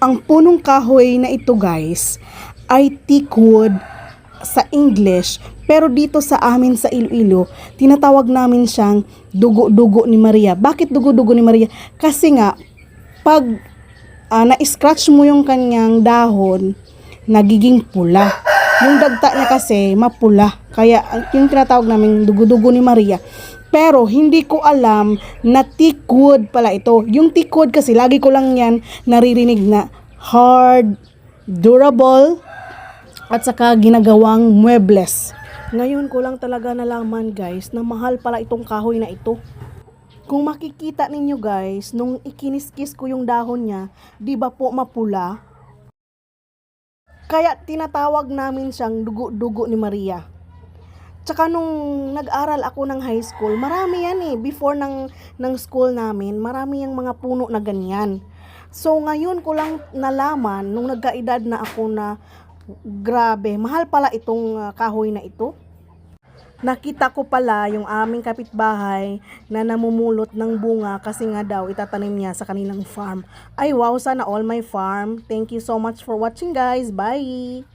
Ang punong kahoy na ito guys ay teakwood sa English, pero dito sa amin sa Iloilo, tinatawag namin siyang dugo-dugo ni Maria. Bakit dugo-dugo ni Maria? Kasi nga, pag na-scratch mo yung kanyang dahon, nagiging pula. Yung dagta niya kasi mapula. Kaya yung tinatawag namin dugo-dugo ni Maria. Pero hindi ko alam na teakwood pala ito. Yung teakwood kasi lagi ko lang yan naririnig na hard, durable, at saka ginagawang muebles. Ngayon ko lang talaga nalaman guys na mahal pala itong kahoy na ito. Kung makikita ninyo guys, nung ikiniskis ko yung dahon niya, di ba po mapula? Kaya tinatawag namin siyang dugo-dugo ni Maria. Tsaka nung nag-aral ako ng high school, marami yan before ng school namin, marami yung mga puno na ganyan. So ngayon ko lang nalaman, nung nagkaedad na ako na, grabe, mahal pala itong kahoy na ito. Nakita ko pala yung aming kapitbahay na namumulot ng bunga kasi nga daw itatanim niya sa kanilang farm. Ay wow, sana all my farm. Thank you so much for watching guys. Bye!